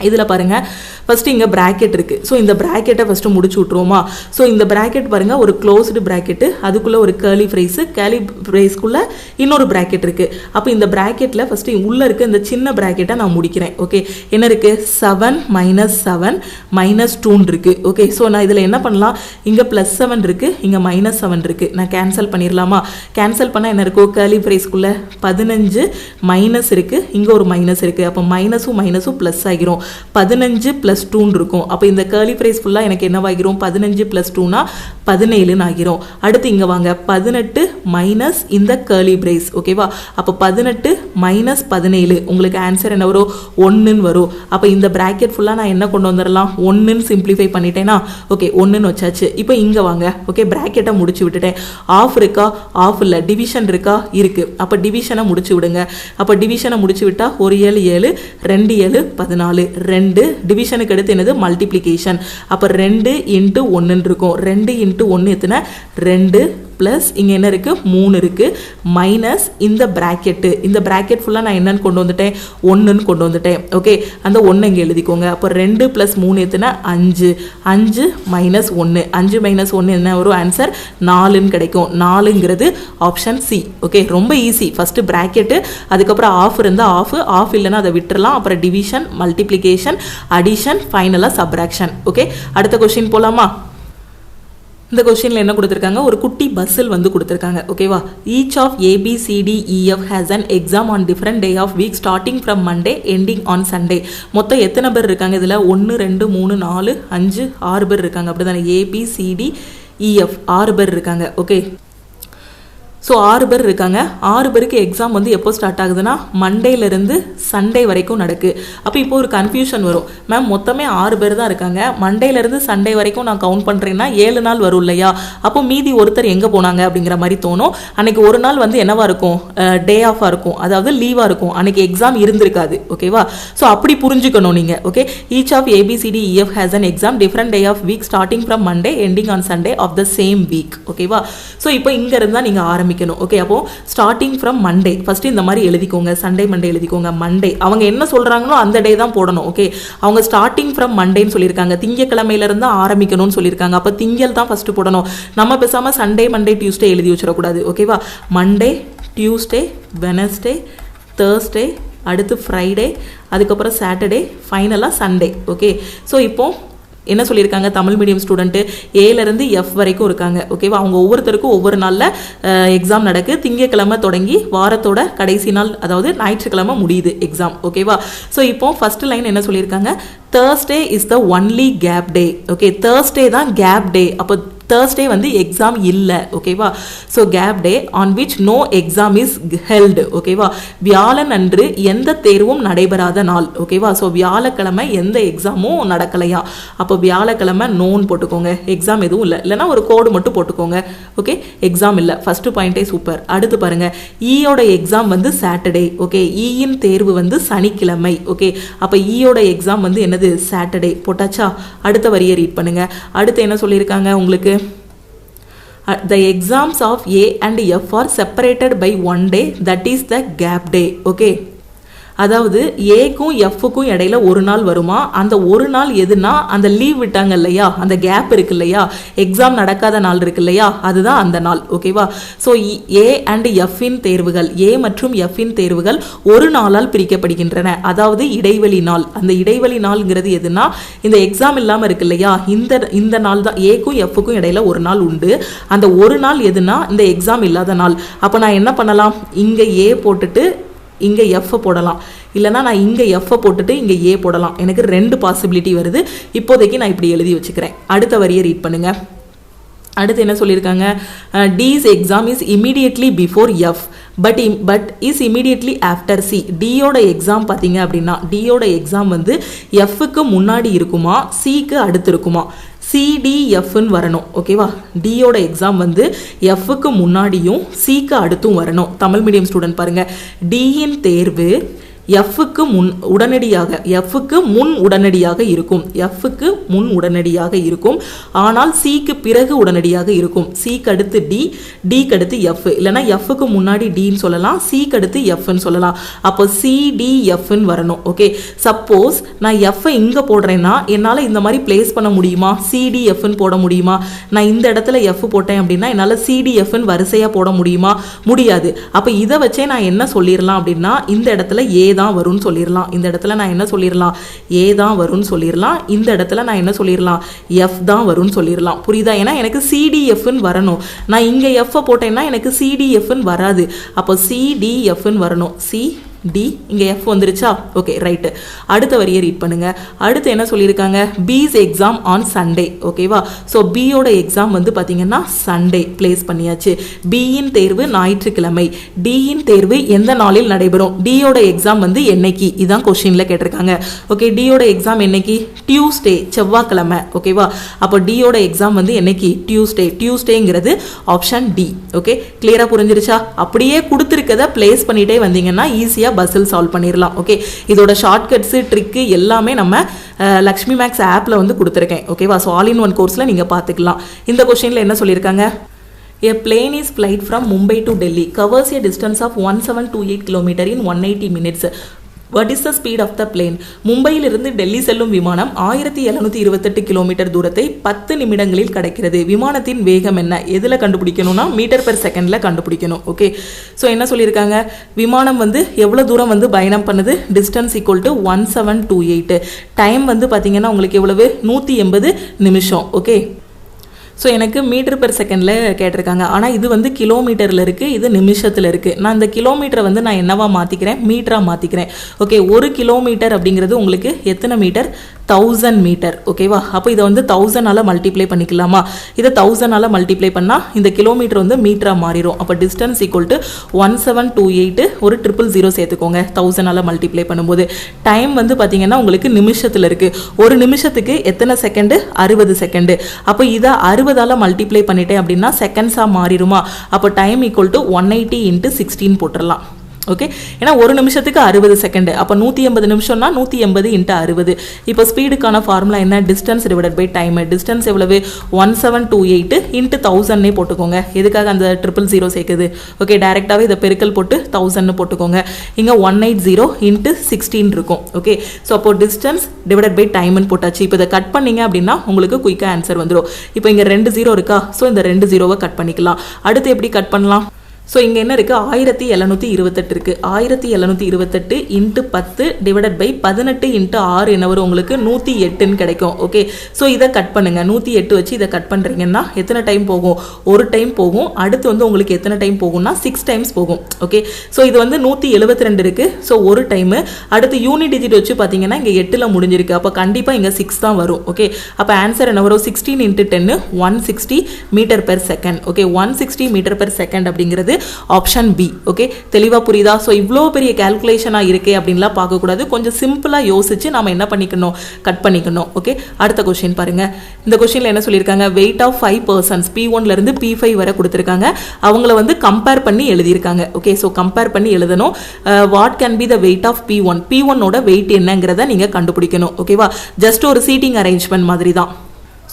இதில் பாருங்கள் ஃபஸ்ட்டு இங்கே ப்ராக்கெட் இருக்குது. ஸோ இந்த ப்ராக்கெட்டை ஃபஸ்ட்டு முடிச்சு விட்ருவோமா. ஸோ இந்த ப்ராக்கெட் பாருங்கள் ஒரு க்ளோஸ்டு ப்ராக்கெட்டு, அதுக்குள்ளே ஒரு கேர்லி ஃப்ரைஸு, கேர்லி ஃப்ரைஸ்க்குள்ளே இன்னொரு ப்ராக்கெட் இருக்குது. அப்போ இந்த ப்ராக்கெட்டில் ஃபஸ்ட்டு உள்ளே இருக்க இந்த சின்ன ப்ராக்கெட்டை நான் முடிக்கிறேன். ஓகே, என்ன இருக்குது, 7 - 7 - 2 இருக்குது. ஓகே, ஸோ நான் இதில் என்ன பண்ணலாம், இங்கே +7 இருக்குது, இங்கே -7 இருக்குது. நான் கேன்சல் பண்ணிடலாமா. கேன்சல் பண்ணால் என்ன இருக்கும், கேர்லி ஃப்ரைஸ்க்குள்ளே 15 மைனஸ் இருக்குது, இங்கே ஒரு மைனஸ் இருக்குது. அப்போ மைனஸும் மைனஸும் ப்ளஸ் ஆகிரும், 15 + 2 இருக்கும். அப்போ இந்த கேர்லி ஃப்ரைஸ் ஃபுல்லாக எனக்கு என்னவாகிரும், 15 + 2னா 17 ஆகிரும். அடுத்து இங்கே வாங்க, 18 மைனஸ் இந்த கேர்லி ஃப்ரைஸ். ஓகேவா, அப்போ 18 - 17 உங்களுக்கு ஆன்சர் என்ன வரும், 1ன்னு வரும். அப்போ இந்த ப்ராக்கெட் ஃபுல்லாக நான் என்ன கொண்டு வந்துடலாம், 1ன்னு சிம்பிளிஃபை பண்ணிட்டேன்னா. ஓகே, 1ன்னு வச்சாச்சு. இப்போ இங்கே வாங்க. ஓகே, ப்ராக்கெட்டை முடிச்சு விட்டுட்டேன். ஆஃப் இருக்கா, ஆஃப் இல்லை. டிவிஷன் இருக்கா, இருக்குது. அப்போ டிவிஷனை முடிச்சு விடுங்க. அப்போ டிவிஷனை முடிச்சு விட்டால் 1 7 7, 2 7 14, 2 டிவிஷனுக்கு அடுத்து என்னது, மல்டிப்ளிகேஷன். அப்போ 2 × 1 இருக்கும். 2 × 1 எத்தனை, 2 ப்ளஸ் இங்கே என்ன இருக்குது, 3 இருக்குது, மைனஸ் இந்த ப்ராக்கெட்டு. இந்த ப்ராக்கெட் ஃபுல்லாக நான் என்னன்னு கொண்டு வந்துட்டேன், 1ன்னு கொண்டு வந்துட்டேன். ஓகே, அந்த 1 இங்கே எழுதிக்கோங்க. அப்போ 2 + 3 எத்தனை, 5. 5 - 1, 5 - 1 என்ன வரும், ஆன்சர் 4ன்னு கிடைக்கும். 4ங்கிறது ஆப்ஷன் சி. ஓகே, ரொம்ப ஈஸி. ஃபஸ்ட்டு ப்ராக்கெட்டு, அதுக்கப்புறம் ஆஃப் இருந்தால் ஆஃப் இல்லைன்னா அதை விட்டுறலாம். அப்புறம் டிவிஷன், மல்டிப்ளிகேஷன், அடிஷன், ஃபைனலாக சப்ராக்ஷன். ஓகே, அடுத்த கொஸ்டின் போகலாமா. இந்த கொஸ்டினில் என்ன கொடுத்துருக்காங்க, ஒரு குட்டி பஸ்ஸில் வந்து கொடுத்துருக்காங்க. ஓகேவா, each of ABCDEF has an exam on different day of week starting from Monday ending on Sunday. மொத்தம் எத்தனை பேர் இருக்காங்க இதில், 1 2 3 4 5 6 பேர் இருக்காங்க. அப்படி தானே, ABCDEF 6 பேர் இருக்காங்க. ஓகே, ஸோ 6 பேர் இருக்காங்க. 6 பேருக்கு எக்ஸாம் வந்து எப்போ ஸ்டார்ட் ஆகுதுன்னா, மண்டேலேருந்து சண்டே வரைக்கும் நடக்கு. அப்போ இப்போ ஒரு கன்ஃபியூஷன் வரும், மேம் மொத்தமே 6 பேர் தான் இருக்காங்க, மண்டேலேருந்து சண்டே வரைக்கும் நான் கவுண்ட் பண்ணுறேன்னா 7 நாள் வரும் இல்லையா, அப்போ மீதி ஒருத்தர் எங்கே போனாங்க அப்படிங்கிற மாதிரி தோணும். அன்றைக்கி ஒரு நாள் வந்து என்னவா இருக்கும், டே ஆஃபாக இருக்கும், அதாவது லீவாக இருக்கும், அன்றைக்கி எக்ஸாம் இருந்திருக்காது. ஓகேவா, ஸோ அப்படி புரிஞ்சுக்கணும் நீங்கள். Okay, each of ABCDEF has an exam different day of week starting from Monday ending on Sunday of the same week. ஓகேவா, ஸோ இப்போ இங்கே இருந்தால் நீங்கள் ஆரம்பிக்கணும். ஓகே, அப்போ ஸ்டார்டிங் ஃப்ரம் மண்டே ஃபர்ஸ்ட் இந்த மாதிரி எழுதிக்கோங்க, சண்டே மண்டே எழுதிக்கோங்க. மண்டே அவங்க என்ன சொல்றாங்களோ அந்த டே தான் போடணும். ஓகே, அவங்க ஸ்டார்டிங் ஃப்ரம் மண்டேன்னு சொல்லியிருக்காங்க, திங்கக்கிழமையில இருந்து ஆரம்பிக்கணும்னு சொல்லியிருக்காங்க. அப்போ திங்கள் தான் ஃபர்ஸ்ட் போடணும். நம்ம பேசாம சண்டே மண்டே டியூஸ்டே எழுதி வச்சிடக்கூடாது. ஓகேவா, மண்டே, டியூஸ்டே, வெனஸ்டே, தேர்ஸ்டே, அடுத்து ஃப்ரைடே, அதுக்கப்புறம் சாட்டர்டே, ஃபைனலாக சண்டே. ஓகே, ஸோ இப்போ என்ன சொல்லியிருக்காங்க, தமிழ் மீடியம் ஸ்டூடெண்ட்டு ஏலேருந்து எஃப் வரைக்கும் இருக்காங்க. ஓகேவா, அவங்க ஒவ்வொருத்தருக்கும் ஒவ்வொரு நாளில் எக்ஸாம் நடக்கு. திங்கக்கிழமை தொடங்கி வாரத்தோட கடைசி நாள், அதாவது ஞாயிற்றுக்கிழமை முடியுது எக்ஸாம். ஓகேவா, ஸோ இப்போ ஃபர்ஸ்ட் லைன் என்ன சொல்லியிருக்காங்க, Thursday is the only gap day. Okay, Thursday தான் கேப் டே. அப்போ Thursday வந்து எக்ஸாம் இல்லை. ஓகேவா, so gap day on which no exam is held. ஓகேவா, வியாழன் அன்று எந்த தேர்வும் நடைபெறாத நாள். ஓகேவா, ஸோ வியாழக்கிழமை எந்த எக்ஸாமும் நடக்கலையா, அப்போ வியாழக்கிழமை நோன் போட்டுக்கோங்க, எக்ஸாம் எதுவும் இல்லை, இல்லைனா ஒரு கோடு மட்டும் போட்டுக்கோங்க. ஓகே, எக்ஸாம் இல்லை, ஃபர்ஸ்ட் பாயிண்டே சூப்பர். அடுத்து பாருங்க, ஈயோட எக்ஸாம் வந்து சாட்டர்டே. ஓகே, ஈயின் தேர்வு வந்து சனிக்கிழமை. ஓகே, அப்போ ஈயோட எக்ஸாம் வந்து என்னது, சாட்டர்டே போட்டாச்சா. அடுத்த வரியை ரீட் பண்ணுங்க. அடுத்து என்ன சொல்லியிருக்காங்க உங்களுக்கு, the exams of A and F are separated by one day, that is the gap day. Okay, அதாவது ஏக்கும் எஃப்க்கும் இடையில ஒரு நாள் வருமா, அந்த ஒரு நாள் எதுனா அந்த லீவ் விட்டாங்க இல்லையா, அந்த கேப் இருக்கு இல்லையா, எக்ஸாம் நடக்காத நாள் இருக்கு இல்லையா, அதுதான் அந்த நாள். ஓகேவா, ஸோ ஏ அண்ட் எஃப்பின் தேர்வுகள், ஏ மற்றும் எஃப்பின் தேர்வுகள் ஒரு நாளால் பிரிக்கப்படுகின்றன, அதாவது இடைவெளி நாள். அந்த இடைவெளி நாள்ங்கிறது எதுனா, இந்த எக்ஸாம் இல்லாமல் இருக்கு இல்லையா, இந்த நாள் தான் ஏக்கும் எஃப்க்கும் இடையில ஒரு நாள் உண்டு. அந்த ஒரு நாள் எதுனா இந்த எக்ஸாம் இல்லாத நாள். அப்போ நான் என்ன பண்ணலாம், இங்கே ஏ போட்டுட்டு இங்கே எஃப் போடலாம், இல்லைனா நான் இங்கே எஃப் போட்டுட்டு இங்கே ஏ போடலாம். எனக்கு 2 பாசிபிலிட்டி வருது. இப்போதைக்கு நான் இப்படி எழுதி வச்சுக்கிறேன். அடுத்த வரியை ரீட் பண்ணுங்க. அடுத்து என்ன சொல்லியிருக்காங்க, D's exam is immediately before F but is immediately after C. Dயோட எக்ஸாம் பார்த்தீங்க அப்படின்னா Dயோட எக்ஸாம் வந்து Fக்கு முன்னாடி இருக்குமா Cக்கு அடுத்து இருக்குமா? CDFன்னு வரணும். ஓகேவா? Dயோட எக்ஸாம் வந்து Fக்கு முன்னாடியும் Cக்கு அடுத்தும் வரணும். தமிழ் மீடியம் ஸ்டூடெண்ட் பாருங்க, Dயின் தேர்வு Fக்கு முன் உடனடியாக இருக்கும். ஆனால் Cக்கு பிறகு உடனடியாக இருக்கும். Cக்கு அடுத்து D, Dக்கு அடுத்து F. இல்லைனா Fக்கு முன்னாடி Dன்னு சொல்லலாம், Cக்கு அடுத்து Fன்னு சொல்லலாம். அப்போ CDFன்னு வரணும். ஓகே, சப்போஸ் நான் Fஐ இங்கே போடுறேன்னா என்னால் இந்த மாதிரி பிளேஸ் பண்ண முடியுமா? CDFன்னு போட முடியுமா? நான் இந்த இடத்துல F போட்டேன் அப்படின்னா என்னால் CDFன்னு வரிசையாக போட முடியுமா? முடியாது. அப்போ இதை வச்சே நான் என்ன சொல்லிடலாம் அப்படின்னா இந்த இடத்துல A தான் வரும்னு சொல்லிடலாம். இந்த இடத்துல நான் என்ன சொல்லிடலாம்? A தான் வரும்னு சொல்லிடலாம். இந்த இடத்துல நான் என்ன சொல்லிடலாம்? F தான் வரும்னு சொல்லிடலாம். புரியுதா? ஏன்னா எனக்கு CDFன்னு வரணும். நான் இங்கே F போட்டேன்னா எனக்கு CDFன்னு வராது. அப்போ CDFன்னு வரணும். D இங்கே F வந்துருச்சா? Okay, right. அடுத்த வரியை ரீட் பண்ணுங்க. அடுத்து என்ன சொல்லியிருக்காங்க? B's exam on Sunday. ஓகேவா? ஸோ Bயோட எக்ஸாம் வந்து பார்த்தீங்கன்னா சண்டே பிளேஸ் பண்ணியாச்சு. Bயின் தேர்வு ஞாயிற்றுக்கிழமை. Dயின் தேர்வு எந்த நாளில் நடைபெறும்? Dயோட எக்ஸாம் வந்து என்னைக்கு? இதான் கொஸ்டின்ல கேட்டிருக்காங்க. ஓகே, Dயோட எக்ஸாம் என்னைக்கு? டியூஸ்டே, செவ்வாய்க்கிழமை. ஓகேவா? அப்போ Dயோட எக்ஸாம் வந்து என்னைக்கு? டியூஸ்டேங்கிறது ஆப்ஷன் D. ஓகே, கிளியரா புரிஞ்சிருச்சா? அப்படியே கொடுத்துருக்கதை பிளேஸ் பண்ணிட்டே வந்தீங்கன்னா ஈஸியாக பசில் சால்வ் பண்ணிடலாம். ஓகே, இதோட ஷார்ட்கட்ஸ் ட்ரிக்கு எல்லாமே நம்ம லக்ஷ்மி மேக்ஸ் ஆப்ல வந்து கொடுத்துருக்கேன். ஓகேவா? ஸோ ஆல் இன் ஒன் கோர்ஸ்ல நீங்க பார்த்துக்கலாம். இந்த கொஸ்டின்ல என்ன சொல்லியிருக்காங்க? A plane is flight from Mumbai to Delhi, covers a distance of 1728 km in 180 minutes. What is the speed of the plane? மும்பையிலிருந்து டெல்லி செல்லும் விமானம் 1728 கிலோமீட்டர் தூரத்தை 10 நிமிடங்களில் கடக்கிறது. விமானத்தின் வேகம் என்ன? எதில் கண்டுபிடிக்கணும்னா மீட்டர் பெர் செகண்டில் கண்டுபிடிக்கணும். ஓகே, ஸோ என்ன சொல்லியிருக்காங்க? விமானம் வந்து எவ்வளோ தூரம் வந்து பயணம் பண்ணுது? Distance equal to 1728. டைம் வந்து பார்த்தீங்கன்னா உங்களுக்கு எவ்வளவு? 180 நிமிஷம். ஓகே, ஸோ எனக்கு மீட்டர் பெர் செகண்டில் கேட்டிருக்காங்க. ஆனால் இது வந்து கிலோமீட்டரில் இருக்குது, இது நிமிஷத்தில் இருக்குது. நான் இந்த கிலோமீட்டரை வந்து நான் என்னவா மாற்றிக்கிறேன்? மீட்டராக மாற்றிக்கிறேன். ஓகே, 1 கிலோமீட்டர் அப்படிங்கிறது உங்களுக்கு எத்தனை மீட்டர்? 1000 மீட்டர். ஓகேவா? அப்போ இதை வந்து 1000ஆல் மல்டிப்ளை பண்ணிக்கலாமா? இதை 1000ஆல் மல்டிப்ளை பண்ணால் இந்த கிலோமீட்டர் வந்து மீட்டராக மாறிடும். அப்போ டிஸ்டன்ஸ் ஈக்குவல் டு 1728 ஒரு 000 சேர்த்துக்கோங்க 1000ஆல் மல்டிப்ளை பண்ணும்போது. டைம் வந்து பார்த்தீங்கன்னா உங்களுக்கு நிமிஷத்தில் இருக்குது. ஒரு நிமிஷத்துக்கு எத்தனை செகண்டு? 60 செகண்டு. அப்போ இதை 60ஆல் மல்டிப்ளை பண்ணிட்டேன் அப்படின்னா செகண்ட்ஸாக மாறிடுமா? அப்போ டைம் ஈக்குவல் டு 180 × 16 போட்டுடலாம். ஓகே, ஏன்னா ஒரு நிமிஷத்துக்கு 60 செகண்ட். அப்போ 180 நிமிஷம்னா 180 × 60. இப்போ ஸ்பீடுக்கான ஃபார்முலா என்ன? Distance divided by time. Distance எவ்வளவு? 1728 × 1000 போட்டுக்கோங்க. எதுக்காக அந்த 000 சேர்க்குது? ஓகே, டைரெக்டாகவே இதை பெருக்கல் போட்டு 1000 போட்டுக்கோங்க. இங்கே 180 × 16 இருக்கும். ஓகே, ஸோ அப்போ டிஸ்டன்ஸ் டிவைடட் பை டைம்னு போட்டாச்சு. இப்போ இதை கட் பண்ணீங்க அப்படின்னா உங்களுக்கு குயிக்காக ஆன்சர் வந்துடும். இப்போ இங்கே 2 0 இருக்கா? ஸோ இந்த 2 0 கட் பண்ணிக்கலாம். அடுத்து எப்படி கட் பண்ணலாம்? ஸோ இங்கே என்ன இருக்குது? 1728 இருக்குது. 1728 × 10 டிவைடட் பை 18 × 6 என்ன வரும்? உங்களுக்கு 108ன்னு கிடைக்கும். ஓகே, ஸோ இதை கட் பண்ணுங்கள். 108 வச்சு இதை கட் பண்ணுறீங்கன்னா எத்தனை டைம் போகும்? ஒரு டைம் போகும். அடுத்து வந்து உங்களுக்கு எத்தனை டைம் போகும்னா 6 டைம்ஸ் போகும். ஓகே, ஸோ இது வந்து 172 இருக்குது. ஸோ ஒரு டைமு. அடுத்து யூனிட் டிஜிட் வச்சு பார்த்தீங்கன்னா இங்கே 8ல் முடிஞ்சிருக்கு. அப்போ கண்டிப்பாக இங்கே 6 தான் வரும். ஓகே, அப்போ ஆன்சர் என்ன வரும்? 16 × 10 160 metre per second. Okay, 160 metre per second அப்படிங்கிறது ஆப்ஷன் பி. ஓகே, தெளிவா புரியுதா? ஸோ இவ்வளோ பெரிய கால்குலேஷனா இருக்கே அப்படின்லாம் பார்க்கக்கூடாது. கொஞ்சம் சிம்பிளா யோசிச்சு நாம என்ன பண்ணிக்கணும்? கட் பண்ணிக்கணும். ஓகே, அடுத்த கொஸ்டின் பாருங்க. இந்த கொஸ்டின்ல என்ன சொல்லியிருக்காங்க? வெயிட் ஆஃப் 5 பர்சன்ஸ் P1ல இருந்து P5 வரை கொடுத்துருக்காங்க. அவங்கள வந்து கம்பேர் பண்ணி எழுதியிருக்காங்க. ஓகே, ஸோ கம்பேர் பண்ணி எழுதணும். What can be the weight of P1? P1ஓட வெயிட் என்னங்கிறத நீங்க கண்டுபிடிக்கணும். ஓகேவா? ஜஸ்ட் ஒரு சீட்டிங் அரேஞ்ச்மெண்ட் மாதிரி தான்.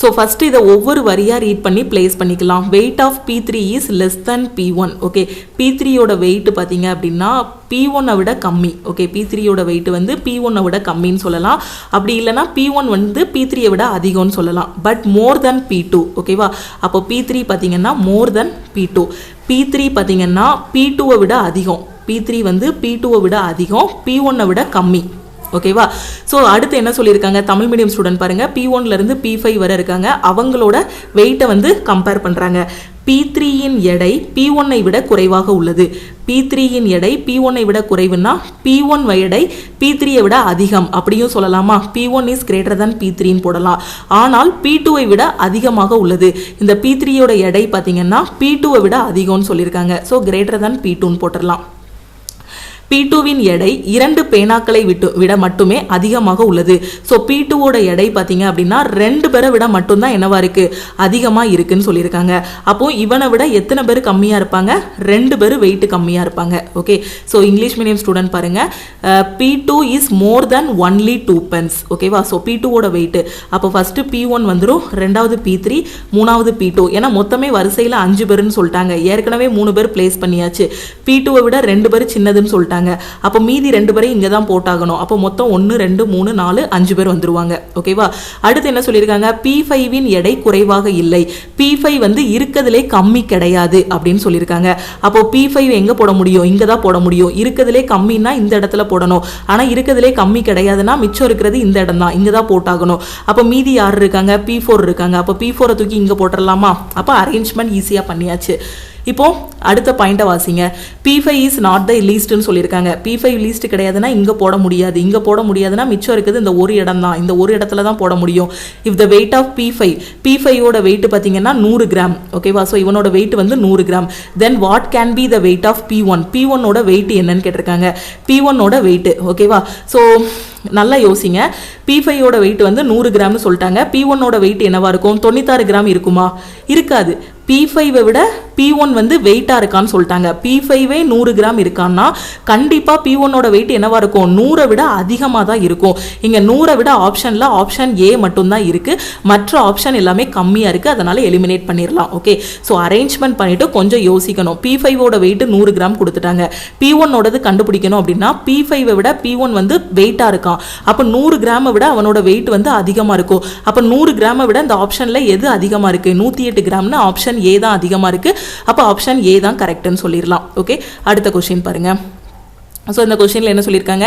ஸோ ஃபஸ்ட்டு இதை ஒவ்வொரு வரியாக ரீட் பண்ணி பிளேஸ் பண்ணிக்கலாம். Weight of P3 is less than P1. Okay, P3யோட வெயிட் பார்த்தீங்க அப்படின்னா P1 விட கம்மி. ஓகே, P3யோட வெயிட் வந்து P1 விட கம்மின்னு சொல்லலாம். அப்படி இல்லைனா P1 வந்து P3 விட அதிகம்னு சொல்லலாம். But more then P2. ஓகேவா? அப்போ P3 பார்த்தீங்கன்னா மோர் தென் P2. P3 பார்த்தீங்கன்னா P2 விட அதிகம். P3 வந்து P2 விட அதிகம், P1 விட கம்மி. ஓகேவா? ஸோ அடுத்து என்ன சொல்லியிருக்காங்க? தமிழ் மீடியம் ஸ்டூடெண்ட் பாருங்க, P1ல இருந்து P5 வரை இருக்காங்க. அவங்களோட வெயிட்டை வந்து கம்பேர் பண்ணுறாங்க. P3 இன் எடை P1 விட குறைவாக உள்ளது. P3 இன் எடை P1 விட குறைவுன்னா P1 எடை P3 விட அதிகம் அப்படியும் சொல்லலாமா? P1 is greater than P3 போடலாம். ஆனால் P2 விட அதிகமாக உள்ளது. இந்த P3 யோட எடை பார்த்தீங்கன்னா P2 விட அதிகம்னு சொல்லியிருக்காங்க. ஸோ greater than P2 போட்டுடலாம். P2 வின் எடை 2 பேனாக்களை விட மட்டுமே அதிகமாக உள்ளது. ஸோ P2 ஓட எடை பார்த்தீங்க அப்படின்னா 2 பேரை விட மட்டும்தான் என்னவா இருக்கு, அதிகமாக இருக்குன்னு சொல்லியிருக்காங்க. அப்போ இவனை விட எத்தனை பேர் கம்மியாக இருப்பாங்க, 2 பேர் வெயிட் கம்மியாக இருப்பாங்க. Okay, so English medium student பாருங்க, P2 is more then only 2 pence. ஓகேவா? ஸோ P2 ஓட வெயிட் அப்போ ஃபர்ஸ்ட் P1 வந்துடும், ரெண்டாவது P3, மூணாவது P2. ஏன்னா மொத்தமே வரிசையில் 5 பேருன்னு சொல்லிட்டாங்க. ஏற்கனவே 3 பேர் பிளேஸ் பண்ணியாச்சு. P2 விட 2 பேர் சின்னதுன்னு சொல்லிட்டாங்க. அப்போ மீதி 2 பேரை இங்க தான் போட்டாகணும். அப்போ மொத்தம் 1 2 3 4 5 பேர் வந்துருவாங்க. ஓகேவா? அடுத்து என்ன சொல்லியிருக்காங்க, P5 இன் எடை குறைவாக இல்லை. P5 வந்து இருக்கதிலே கம்மி கிடையாது அப்படின்னு சொல்லியிருக்காங்க. அப்போ P5 எங்க போட முடியும், இங்க தான் போட முடியும். இருக்கதிலே கம்மின்னா இந்த இடத்துல போடணும். ஆனா இருக்கதிலே கம்மி கிடையாதுன்னா மிச்சம் இருக்கிறது இந்த இடம் தான், இங்க தான் போட்டாகணும். அப்போ மீதி யார் இருக்காங்க, P4 இருக்காங்க. அப்போ P4 தூக்கி இங்க போட்டுடலாமா? அப்போ அரேஞ்ச்மெண்ட் ஈஸியா பண்ணியாச்சு. இப்போ அடுத்த பாயிண்ட்டை வாசிங்க. P5 இஸ் நாட் த லீஸ்ட்னு சொல்லியிருக்காங்க. P5 லீஸ்ட் கிடையாதுன்னா இங்கே போட முடியாது. இங்கே போட முடியாதுன்னா மிச்சம் இருக்குது இந்த ஒரு இடம் தான், இந்த ஒரு இடத்துல தான் போட முடியும். If the weight of P5 ஓட வெயிட் பார்த்தீங்கன்னா 100 கிராம். ஓகேவா? ஸோ இவனோட வெயிட் வந்து 100 gram. Then what can be the weight of P1 ஓட வெயிட் என்னன்னு கேட்டிருக்காங்க. P1 ஓட வெயிட். ஓகேவா? ஸோ நல்லா யோசிங்க. P5 ஓட வெயிட் வந்து 100 கிராம்னு சொல்லிட்டாங்க. P1 ஓட வெயிட் என்னவா இருக்கும், 96 கிராம் இருக்குமா? இருக்காது. P5 விட P1 வந்து வெயிட்டா இருக்கான்னு சொல்லிட்டாங்க. P5 100 கிராம் இருக்கான்னா கண்டிப்பா P1 ஓட வெயிட் என்னவா இருக்கும், 100 விட அதிகமாக தான் இருக்கும். இங்க 100 விட ஆப்ஷன்ல ஆப்ஷன் A மட்டும் தான் இருக்கு, மற்ற ஆப்ஷன் எல்லாமே கம்மியா இருக்கு. அதனால எலிமினேட் பண்ணிடலாம். ஓகே, ஸோ அரேஞ்ச்மெண்ட் பண்ணிட்டு கொஞ்சம் யோசிக்கணும். P5 ஓட வெயிட் 100 கிராம் கொடுத்துட்டாங்க. P1 ஓடது கண்டுபிடிக்கணும் அப்படின்னா P5 விட P1 வந்து வெயிட்டா இருக்கான். அப்போ 100 கிராமை விட அவனோட வெயிட் வந்து அதிகமா இருக்கும். அப்போ 100 கிராமை விட இந்த ஆப்ஷன்ல எது அதிகமா இருக்கு, 108 கிராம்னு ஆப்ஷன் A தான் அதிகமா இருக்கு. அப்ப ஆப்ஷன் A தான் கரெக்ட்னு சொல்லிரலாம். ஓகே, அடுத்த क्वेश्चन பாருங்க. ஸோ இந்த கொஸ்டினில் என்ன சொல்லியிருக்காங்க,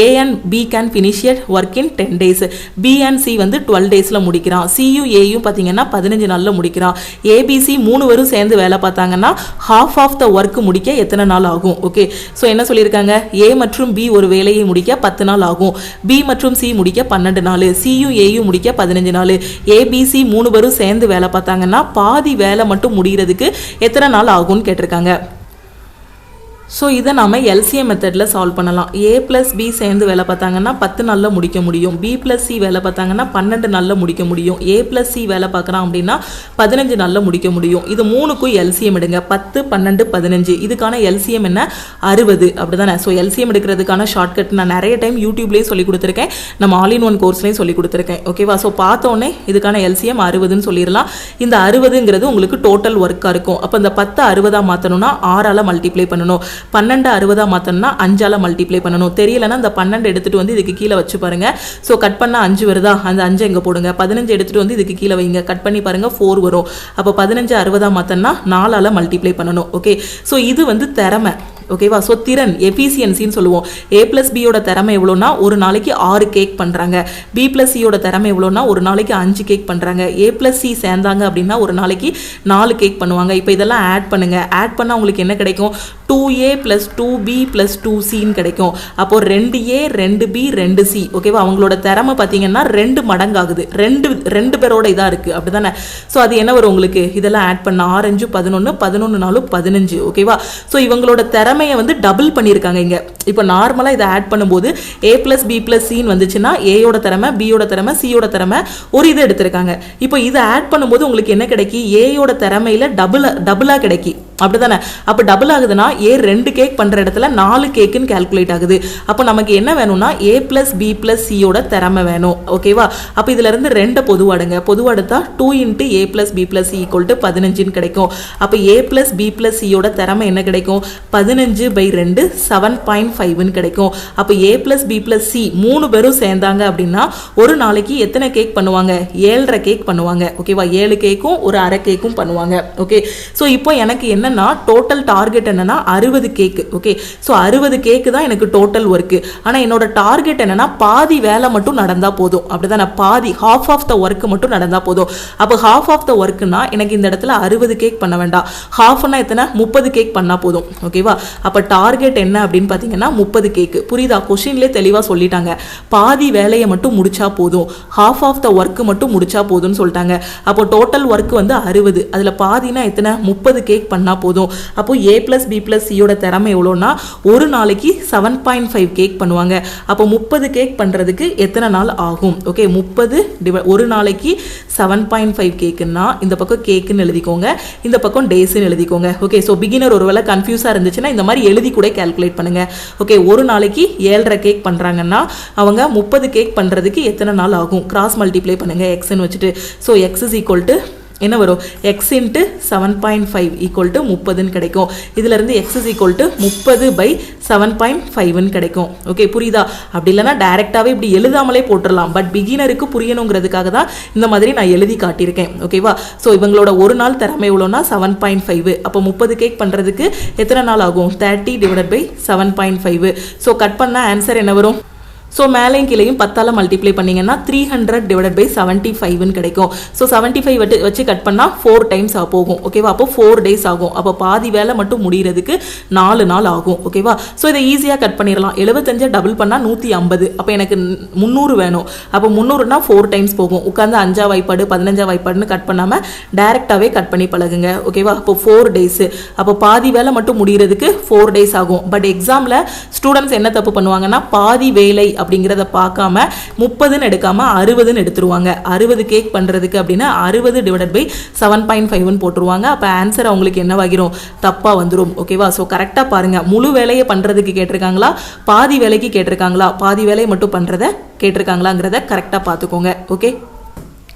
A and B can finish your work in 10 days. B and C வந்து 12 டேஸில் முடிக்கிறான். சியும் ஏயும் பார்த்தீங்கன்னா 15 நாளில் முடிக்கிறான். ABC 3 பேரும் சேர்ந்து வேலை பார்த்தாங்கன்னா half ஆஃப் த ஒர்க் முடிக்க எத்தனை நாள் ஆகும்? ஓகே, ஸோ என்ன சொல்லியிருக்காங்க, A மற்றும் B ஒரு வேலையை முடிக்க 10 நாள் ஆகும். B மற்றும் C முடிக்க 12 நாள். சியும் ஏயும் முடிக்க 15 நாள். ABC 3 பேரும் சேர்ந்து வேலை பார்த்தாங்கன்னா பாதி வேலை மட்டும் முடிகிறதுக்கு எத்தனை நாள் ஆகும்னு கேட்டிருக்காங்க. ஸோ இதை நம்ம எல்சிஎம் மெத்தடில் சால்வ் பண்ணலாம். A + B சேர்ந்து வேலை பார்த்தாங்கன்னா 10 நாளில் முடிக்க முடியும். B + C வேலை பார்த்தாங்கன்னா 12 நாளில் முடிக்க முடியும். A + C வேலை பார்க்குறான் அப்படின்னா 15 நாளில் முடிக்க முடியும். இது 3க்கும் எல்சிஎம் எடுங்க. 10 12 15. இதுக்கான எல்சிஎம் என்ன, 60. அப்படி தானே? ஸோ எல்சிஎம் எடுக்கிறதுக்கான ஷார்ட்கட் நான் நிறைய டைம் யூடியூப்லேயும் சொல்லி கொடுத்துருக்கேன், நம்ம ஆல் இன் ஒன் கோர்ஸ்லேயும் சொல்லி கொடுத்துருக்கேன். ஓகேவா? ஸோ பார்த்தோன்னே இதுக்கான எல்சிஎம் 60ன்னு சொல்லிடலாம். இந்த 60ங்கிறது உங்களுக்கு டோட்டல் ஒர்க்காக இருக்கும். அப்போ இந்த 10 60 மாற்றணும்னா 6ஆல் மல்டிப்ளை பண்ணணும். 12 60 மாத்தணும்னா 5ஆல மல்டிப்ளை பண்ணணும். தெரியலன்னா இந்த 12 எடுத்துட்டு வந்து இதுக்கு கீழே வச்சு பாருங்க. ஸோ கட் பண்ணா 5 வருதா, அந்த 5 எங்க போடுங்க. 15 எடுத்துட்டு வந்து இதுக்கு கீழே வைங்க, கட் பண்ணி பாருங்க 4 வரும். அப்போ 15 60 மாத்தணும்னா 4ஆல மல்டிப்ளை பண்ணணும். ஓகே, ஸோ இது வந்து திறமை. ஓகேவா? ஸோ திறன், எஃபிசியன்சின்னு சொல்லுவோம். A + B யோட திறமை எவ்வளோனா ஒரு நாளைக்கு 6 கேக் பண்ணுறாங்க. B + C யோட திறமை எவ்வளோனா ஒரு நாளைக்கு 5 கேக் பண்ணுறாங்க. A + C சேர்ந்தாங்க அப்படின்னா ஒரு நாளைக்கு 4 கேக் பண்ணுவாங்க. இப்போ இதெல்லாம் ஆட் பண்ணுங்க. ஆட் பண்ணால் உங்களுக்கு என்ன கிடைக்கும், 2A + 2B + 2Cன்னு கிடைக்கும். அப்போ 2A 2B 2C. ஓகேவா? அவங்களோட திறமை பார்த்தீங்கன்னா 2 மடங்காகுது. ரெண்டு பேரோட இதாக இருக்குது. அப்படி தானே? ஸோ அது என்ன வரும் உங்களுக்கு, இதெல்லாம் ஆட் பண்ண 6 5 11 11 4 15. ஓகேவா? ஸோ இவங்களோட திறமையை வந்து டபுள் பண்ணியிருக்காங்க இங்க. இப்போ நார்மலாக இதை ஆட் பண்ணும்போது A + B + Cன்னு வந்துச்சுன்னா ஏயோட திறமை, பியோட திறமை, சியோட திறமை ஒரு இது எடுத்திருக்காங்க. இப்போ இதை ஆட் பண்ணும்போது உங்களுக்கு என்ன கிடைக்கி, ஏயோட திறமையில டபுளாக கிடைக்கி. அப்படிதானே? அப்போ டபுள் ஆகுதுன்னா A 2 கேக் பண்ணுற இடத்துல 4 கேக்குன்னு கால்குலேட் ஆகுது. அப்போ நமக்கு என்ன வேணும்னா A + B + C யோட திறமை வேணும். ஓகேவா? அப்போ இதுல இருந்து 2 பொதுவாடுங்க. பொதுவாடுத்தா 2 × A + B + C = 15ன்னு கிடைக்கும். அப்போ A + B + C யோட திறமை என்ன கிடைக்கும், 15/2 7.5ன்னு கிடைக்கும். அப்போ A + B + C 3 பேரும் சேர்ந்தாங்க அப்படின்னா ஒரு நாளைக்கு எத்தனை கேக் பண்ணுவாங்க, 7.5 கேக் பண்ணுவாங்க. ஓகேவா? 7 கேக்கும் ஒரு அரை கேக்கும் பண்ணுவாங்க. ஓகே, ஸோ இப்போ எனக்கு என்ன என்னன்னா டோட்டல் டார்கெட் என்னன்னா 60 கேக். ஓகே, ஸோ 60 கேக்கு தான் எனக்கு டோட்டல் ஒர்க்கு. ஆனால் என்னோட டார்கெட் என்னன்னா பாதி வேலை மட்டும் நடந்தா போதும். அப்படிதான், பாதி half ஆஃப் த ஒர்க் மட்டும் நடந்தா போதும். அப்போ half ஆஃப் த ஒர்க்குனா எனக்கு இந்த இடத்துல 60 கேக் பண்ண வேண்டாம். ஹாஃப்னா எத்தனை, 30 கேக் பண்ணா போதும். ஓகேவா, அப்போ டார்கெட் என்ன அப்படின்னு பார்த்தீங்கன்னா 30 கேக்கு. புரியுதா? கொஷின்லேயே தெளிவாக சொல்லிட்டாங்க, பாதி வேலையை மட்டும் முடிச்சா போதும், half ஆஃப் த ஒர்க் மட்டும் முடிச்சா போதும்னு சொல்லிட்டாங்க. அப்போ டோட்டல் ஒர்க் வந்து 60, அதில் பாதினா எத்தனை, 30 கேக் பண்ணால் போதும். அப்போ A+B+Cயோட திறமை எவ்வளோன்னா ஒரு நாளைக்கு 7.5 கேக் பண்ணுவாங்க. அப்போ 30 கேக் பண்ணுறதுக்கு எத்தனை நாள் ஆகும்? ஓகே, 30 ஒரு நாளைக்கு 7.5 கேக்குன்னா இந்த பக்கம் கேக்குன்னு எழுதிக்கோங்க, இந்த பக்கம் டேஸ்ன்னு எழுதிக்கோங்க. ஓகே, ஸோ பிகினர் ஒருவேளை கன்ஃபியூஸாக இருந்துச்சுன்னா இந்த மாதிரி எழுதி கூட கேல்குலேட் பண்ணுங்க. ஓகே, ஒரு நாளைக்கு 7.5 கேக் பண்ணுறாங்கன்னா அவங்க 30 கேக் பண்ணுறதுக்கு எத்தனை நாள் ஆகும்? கிராஸ் மல்டிப்ளை பண்ணுங்க எக்ஸ்ன்னு வச்சுட்டு. So X is equal to என்ன வரும், எக்ஸ் இன்ட்டு 7.5 ஈக்குவல் டு 30ன்னு கிடைக்கும். இதுல இருந்து எக்ஸ் இஸ் ஈக்குவல் டு 30/7.5ன்னு கிடைக்கும். ஓகே, புரியுதா? அப்படி இல்லைன்னா டைரெக்டாகவே இப்படி எழுதாமலே போட்டுடலாம். பட் பிகினருக்கு புரியணுங்கிறதுக்காக தான் இந்த மாதிரி நான் எழுதி காட்டியிருக்கேன். ஓகேவா? ஸோ இவங்களோட ஒரு நாள் திறமை எவ்வளோன்னா 7.5. அப்போ 30 கேக் பண்ணுறதுக்கு எத்தனை நாள் ஆகும்? 30/7.5. ஸோ கட் பண்ண ஆன்சர் என்ன வரும்? ஸோ மேலேயும் கீழேயும் 10ஆல் மல்டிப்ளை பண்ணிங்கன்னா 300/75ன்னு கிடைக்கும். ஸோ 75 வச்சு கட் பண்ணால் 4 டைம்ஸ் போகும். ஓகேவா? அப்போ 4 டேஸ் ஆகும். அப்போ பாதி வேலை மட்டும் முடிகிறதுக்கு 4 நாள் ஆகும். ஓகேவா? ஸோ இதை ஈஸியாக கட் பண்ணிடலாம். 75 டபுள் பண்ணால் 150. அப்போ எனக்கு 300 வேணும். அப்போ 300னா 4 டைம்ஸ் போகும். உட்காந்து 5ஆ வாய்ப்பாடு 15ஆ வாய்ப்பாடுன்னு கட் பண்ணாமல் டைரெக்டாகவே கட் பண்ணி பழகுங்க. ஓகேவா? அப்போ 4 டேஸு. அப்போ பாதி வேலை மட்டும் முடிகிறதுக்கு 4 டேஸ் ஆகும். பட் எக்ஸாமில் ஸ்டூடெண்ட்ஸ் என்ன தப்பு பண்ணுவாங்கன்னா பாதி வேலை அப்படிங்கிறத பார்க்காம 30ன்னு எடுக்காம 60ன்னு எடுத்துருவாங்க. 60 கேக் பண்ணுறதுக்கு அப்படின்னா 60/7.5ன்னு போட்டுருவாங்க. அப்போ ஆன்சர் அவங்களுக்கு என்னவாகிரும்? தப்பாக வந்துடும். ஓகேவா? ஸோ கரெக்டாக பாருங்கள், முழு வேலையை பண்ணுறதுக்கு கேட்டிருக்காங்களா, பாதி வேலைக்கு கேட்டிருக்காங்களா, பாதி வேலையை மட்டும் பண்ணுறத கேட்டிருக்காங்களாங்கிறத கரெக்டாக பார்த்துக்கோங்க. ஓகே,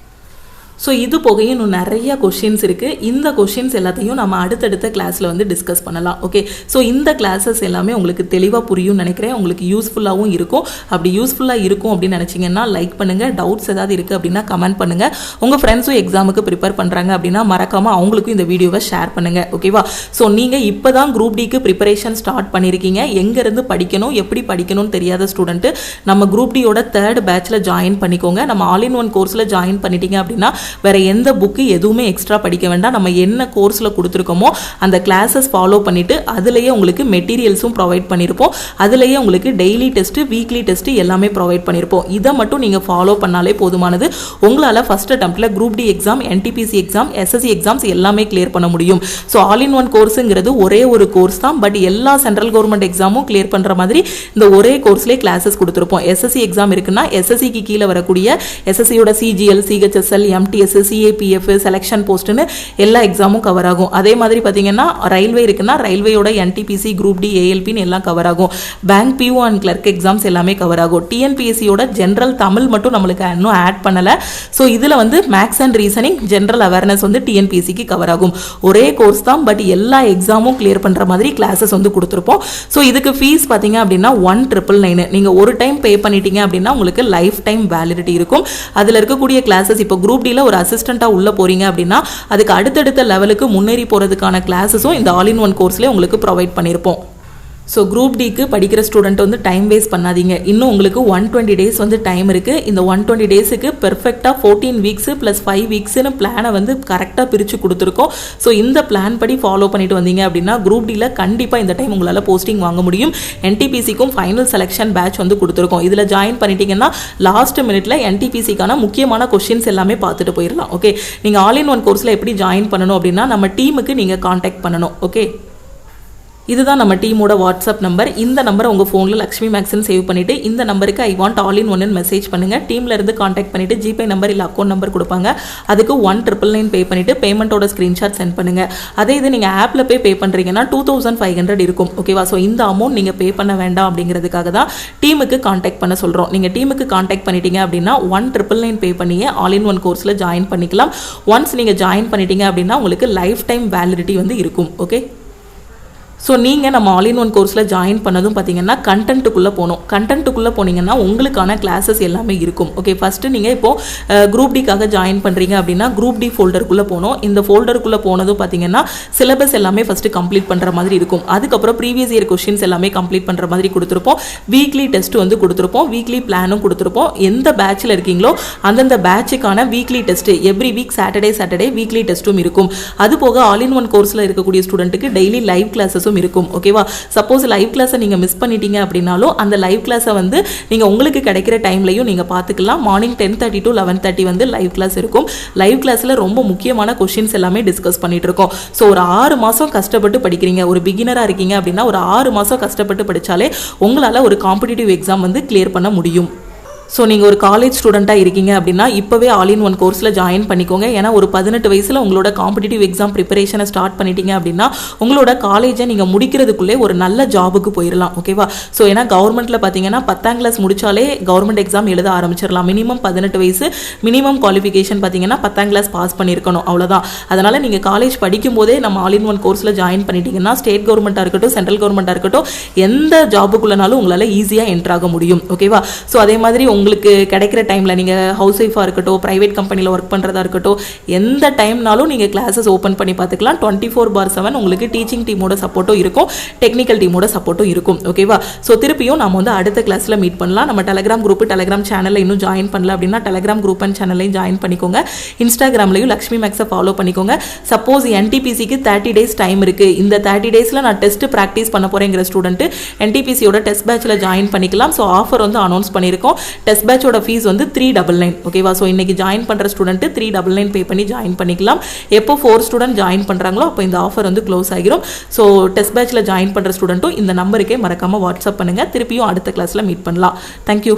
ஸோ இது போக இன்னும் நிறைய கொஷின்ஸ் இருக்குது. இந்த கொஷின்ஸ் எல்லாத்தையும் நம்ம அடுத்தடுத்த கிளாஸில் வந்து டிஸ்கஸ் பண்ணலாம். ஓகே, ஸோ இந்த கிளாஸஸ் எல்லாமே உங்களுக்கு தெளிவாக புரியும்னு நினைக்கிறேன். உங்களுக்கு யூஸ்ஃபுல்லாகவும் இருக்கும். அப்படி யூஸ்ஃபுல்லாக இருக்கும் அப்படின்னு நினச்சிங்கன்னா லைக் பண்ணுங்கள். டவுட்ஸ் ஏதாவது இருக்குது அப்படின்னா கமெண்ட் பண்ணுங்கள். உங்கள் ஃப்ரெண்ட்ஸும் எக்ஸாமுக்கு ப்ரிப்பேர் பண்ணுறாங்க அப்படின்னா மறக்காமல் அவங்களுக்கும் இந்த வீடியோவை ஷேர் பண்ணுங்கள். ஓகேவா? ஸோ நீங்கள் இப்போ தான் குரூப் டிக்கு ப்ரிப்பரேஷன் ஸ்டார்ட் பண்ணியிருக்கீங்க, எங்கேருந்து படிக்கணும் எப்படி படிக்கணும்னு தெரியாத ஸ்டூடெண்ட்டு நம்ம குரூப் டியோட 3rd பேட்சில் ஜாயின் பண்ணிக்கோங்க. நம்ம ஆல் இன் ஒன் கோர்ஸில் ஜாயின் பண்ணிட்டீங்க அப்படின்னா வேற எந்த புக்கு எதுவுமே எக்ஸ்ட்ரா படிக்க வேண்டாம். நம்ம என்ன கோர்ஸில் கொடுத்துருக்கோமோ அந்த கிளாஸஸ் ஃபாலோ பண்ணிட்டு அதுலேயே உங்களுக்கு மெட்டீரியல்ஸும் ப்ரொவைட் பண்ணியிருப்போம். அதுலேயே உங்களுக்கு டெய்லி டெஸ்ட்டு வீக்லி டெஸ்ட்டு எல்லாமே ப்ரொவைட் பண்ணியிருப்போம். இதை மட்டும் நீங்கள் ஃபாலோ பண்ணாலே போதுமானது. உங்களால் ஃபர்ஸ்ட் அட்டெம்ப்டில் group D exam, NTPC exam, SSC exams எல்லாமே கிளியர் பண்ண முடியும். ஸோ ஆல் இன் ஒன் கோர்ஸுங்கிறது ஒரே ஒரு கோர்ஸ் தான். பட் எல்லா சென்ட்ரல் கவர்மெண்ட் எக்ஸாமும் கிளியர் பண்ணுற மாதிரி இந்த ஒரே கோர்ஸ்லேயே கிளாஸஸ் கொடுத்துருப்போம். SSC எக்ஸாம் இருக்குன்னா SSCக்கு கீழே வரக்கூடிய SSCயோட CGL, CHSL, MTS, CAPF, selection போஸ்ட்னு எல்லா எக்ஸாமும் கவர் ஆகும். அதே மாதிரி பார்த்தீங்கன்னா ரயில்வே இருக்குன்னா ரயில்வேயோட NTPC, குரூப் டி, ALPன்னு எல்லாம் கவர் ஆகும். Bank, PO and clerk exams எல்லாமே கவர் ஆகும். TNPSCயோட ஜென்ரல் தமிழ் மட்டும் நம்மளுக்கு இன்னும் ஆட் பண்ணலை. ஸோ இதில் வந்து maths and reasoning, general awareness வந்து TNPSCக்கு கவர் ஆகும். ஒரே கோர்ஸ் தான், பட் எல்லா எக்ஸாமும் கிளியர் பண்ணுற மாதிரி கிளாஸஸ் வந்து கொடுத்துருப்போம். ஸோ இதுக்கு ஃபீஸ் பார்த்தீங்க அப்படின்னா 1999. நீங்கள் ஒரு டைம் பே பண்ணிட்டீங்க அப்படின்னா உங்களுக்கு லைஃப் டைம் வேலிடிட்டி இருக்கும். அதில் இருக்கக்கூடிய கிளாஸஸ் இப்போ குரூப் டியில் ஒரு அசிஸ்டண்ட்டாக உள்ள போறீங்க அப்படின்னா அதுக்கு அடுத்தடுத்த லெவலுக்கு முன்னேறி போறதுக்கான கிளாஸஸும் இந்த ஆல் இன் ஒன் கோர்ஸ்லேயே உங்களுக்கு ப்ரொவைட் பண்ணியிருப்போம். ஸோ குரூப் டிக்கு படிக்கிற ஸ்டூடெண்ட் வந்து டைம் வேஸ்ட் பண்ணாதீங்க. இன்னும் உங்களுக்கு 120 டேஸ் வந்து டைம் இருக்குது. இந்த 120 டேஸுக்கு பெர்ஃபெக்டாக 14 வீக்ஸு ப்ளஸ் 5 வீக்ஸ்னு பிளானை வந்து கரெக்டாக பிரித்து கொடுத்துருக்கோம். ஸோ இந்த பிளான் படி ஃபாலோ பண்ணிட்டு வந்தீங்க அப்படின்னா குரூப் டியில் கண்டிப்பாக இந்த டைம் உங்களால் போஸ்டிங் வாங்க முடியும். NTPCக்கும் ஃபைனல் செலெக்ஷன் பேட்ச் வந்து கொடுத்துருக்கோம். இதில் ஜாயின் பண்ணிட்டீங்கன்னா லாஸ்ட் மினிட்ல NTPCக்கான முக்கியமான கொஸ்டின்ஸ் எல்லாமே பார்த்துட்டு போயிடலாம். ஓகே, நீங்கள் ஆல் இன் ஒன் கோர்ஸில் எப்படி ஜாயின் பண்ணணும் அப்படின்னா நம்ம டீமுக்கு நீங்கள் காண்டாக்ட் பண்ணணும். ஓகே, இதுதான் நம்ம டீமோட வாட்ஸ்அப் நம்பர். இந்த நம்பரை உங்கள் ஃபோனில் லக்ஷ்மி மேக்ஸ்ன்னு சேவ் பண்ணிவிட்டு இந்த நம்பருக்கு ஐ வாண்ட் ஆல் இன் ஒன்னு மெசேஜ் பண்ணுங்கள். டீமில் இருந்து காண்டாக்ட் பண்ணிவிட்டு ஜிபே நம்பர் இல்லை அக்கௌண்ட் நம்பர் கொடுப்பாங்க. அதுக்கு 1999 பே பண்ணிவிட்டு பேமெண்ட்டோட ஸ்க்ரீன்ஷாட் சென்ட் பண்ணுங்கள். அதே இது நீங்கள் ஆப்பில் பே பண்ணுறீங்கன்னா 2500 இருக்கும். ஓகேவா? ஸோ இந்த அமௌண்ட் நீங்கள் பே பண்ண வேண்டாம் அப்படிங்கிறதுக்காக தான் டீமுக்கு காண்டாக்ட் பண்ண சொல்கிறோம். நீங்கள் டீமுக்கு காண்டாக்ட் பண்ணிட்டீங்க அப்படின்னா 1999 பே பண்ணியே ஆல் இன் ஒன் கோர்ஸில் ஜாயின் பண்ணிக்கலாம். ஒன்ஸ் நீங்கள் ஜாயின் பண்ணிட்டீங்க அப்படின்னா உங்களுக்கு லைஃப் டைம் வேலிடிட்டி வந்து இருக்கும். ஓகே, ஸோ நீங்கள் நம்ம ஆல் இன் ஒன் கோர்ஸில் ஜாயின் பண்ணதும் பார்த்தீங்கன்னா கண்டென்ட்டுக்குள்ளே போகணும். கண்டென்ட்டுக்குள்ளே போனீங்கன்னா உங்களுக்கான கிளாஸஸ் எல்லாமே இருக்கும். ஓகே, ஃபஸ்ட்டு நீங்கள் இப்போது குரூப் டிக்காக ஜாயின் பண்ணுறீங்க அப்படின்னா குரூப் டி ஃபோல்டருக்குள்ளே போகணும். இந்த ஃபோல்டருக்குள்ளே போனதும் பார்த்தீங்கன்னா சிலபஸ் எல்லாமே ஃபஸ்ட்டு கம்ப்ளீட் பண்ணுற மாதிரி இருக்கும். அதுக்கப்புறம் ப்ரீவியஸ் இயர் கொஸ்டின்ஸ் எல்லாமே கம்ப்ளீட் பண்ணுற மாதிரி கொடுத்துருப்போம். வீக்லி டெஸ்ட் வந்து கொடுத்துருப்போம், வீக்லி பிளானும் கொடுத்துருப்போம். எந்த பேட்சில் இருக்கீங்களோ அந்தந்த பேட்சுக்கான weekly test every week Saturday weekly டெஸ்ட்டும் இருக்கும். அது போக ஆல் இன் ஒன் கோர்ஸில் இருக்கக்கூடிய ஸ்டூடெண்ட்டுக்கு டெய்லி லைவ் கிளாஸஸும் இருக்கும். ஓகேவா, சப்போஸ் லைவ் கிளாஸை நீங்க மிஸ் பண்ணிட்டீங்க அப்படின்னாலும் அந்த லைவ் கிளாஸை வந்து நீங்க உங்களுக்கு கிடைக்கிற டைம்லையும் நீங்க பார்த்துக்கலாம். மார்னிங் 10:30 to 11:30 வந்து லைவ் கிளாஸ் இருக்கும். லைவ் கிளாஸ்ல ரொம்ப முக்கியமான கொஸ்டின்ஸ் எல்லாமே டிஸ்கஸ் பண்ணிட்டு இருக்கோம். ஸோ ஒரு 6 மாசம் கஷ்டப்பட்டு படிக்கிறீங்க, ஒரு பிகினரா இருக்கீங்க அப்படின்னா ஒரு 6 மாசம் கஷ்டப்பட்டு படிச்சாலே உங்களால ஒரு காம்படிட்டிவ் எக்ஸாம் வந்து கிளியர் பண்ண முடியும். ஸோ நீங்கள் ஒரு காலேஜ் ஸ்டூடெண்ட்டாக இருக்கீங்க அப்படின்னா இப்போவே ஆல் இன் ஒன் கோர்ஸில் ஜாயின் பண்ணிக்கோங்க. ஏன்னா ஒரு 18 வயசில் உங்களோட காம்படிட்டிவ் எக்ஸாம் ப்ரிப்பரேஷனை ஸ்டார்ட் பண்ணிட்டீங்க அப்படின்னா உங்களோட காலேஜை நீங்கள் முடிக்கிறதுக்குள்ளே ஒரு நல்ல ஜாபுக்கு போயிடலாம். ஓகேவா, ஸோ ஏன்னா கவர்மெண்ட்டில் பார்த்தீங்கன்னா 10ஆம் கிளாஸ் முடிச்சாலே கவர்மெண்ட் எக்ஸாம் எழுத ஆரம்பிச்சிடலாம். மினிமம் 18 வயசு, மினிமம் குவாலிஃபிகேஷன் பார்த்தீங்கன்னா 10ஆம் கிளாஸ் பாஸ் பண்ணியிருக்கணும், அவ்வளோதான். அதனால் நீங்கள் காலேஜ் படிக்கும் போதே நம்ம ஆல் இன் ஒன் கோர்ஸில் ஜாயின் பண்ணிட்டீங்கன்னா ஸ்டேட் கவர்மெண்ட்டாக இருக்கட்டும், சென்ட்ரல் கவர்மெண்ட்டாக இருக்கட்டும், எந்த ஜாபுக்குள்ளனாலும் உங்களால் ஈஸியாக என்ட்ரு ஆக முடியும். ஓகேவா, ஸோ அதே மாதிரி உங்களுக்கு கிடைக்கிற டைமில் நீங்கள் ஹவுஸ் ஒய்ஃபாக இருக்கட்டும், ப்ரைவேட் கம்பெனியில் ஒர்க் பண்ணுறதா இருக்கட்டும், எந்த டைம்னாலும் நீங்கள் கிளாஸஸ் ஓப்பன் பண்ணி பார்த்துக்கலாம். 24/7 உங்களுக்கு டீச்சிங் டீமோட சப்போர்ட்டும் இருக்கும், டெக்னிக்கல் டீமோட சப்போர்ட்டும் இருக்கும். ஓகேவா, ஸோ திருப்பியும் நம்ம வந்து அடுத்த கிளாஸில் மீட் பண்ணலாம். நம்ம டெலகிராம் குரூப், டெலகிராம் சேனலில் இன்னும் ஜாயின் பண்ணல அப்படின்னா டெலகிராம் குரூப் அண்ட் சேனலையும் ஜாயின் பண்ணிக்கோங்க. இன்ஸ்டாகிராம்லையும் லக்ஷ்மி மேக்ஸை ஃபாலோ பண்ணிக்கோங்க. சப்போஸ் NTPCக்கு 30 days டைம் இருக்குது, இந்த 30 daysல நான் டெஸ்ட் ப்ராக்டிஸ் பண்ண போகிறேங்கிற ஸ்டூடெண்ட் NTPCயோட டெஸ்ட் பேட்சில் ஜாயின் பண்ணிக்கலாம். ஸோ ஆஃபர் வந்து அனௌன்ஸ் பண்ணியிருக்கோம். டெஸ்ட் பேட்சோட ஃபீஸ் வந்து 399. ஓகேவா, ஸோ இன்னைக்கு ஜாயின் பண்ணுற ஸ்டூடெண்ட் 399 பே பண்ணி ஜாயின் பண்ணிக்கலாம். எப்போ 4 ஸ்டூடெண்ட் ஜாயின் பண்ணுறாங்களோ அப்போ இந்த ஆஃபர் வந்து க்ளோஸ் ஆகிரும். ஸோ டெஸ்ட் பேட்சில் ஜாயின் பண்ணுற ஸ்டூடெண்ட்டும் இந்த நம்பருக்கே மறக்காமல் வாட்ஸ்அப் பண்ணுங்கள். திருப்பியும் அடுத்த கிளாஸில் மீட் பண்ணலாம். தேங்க்யூ.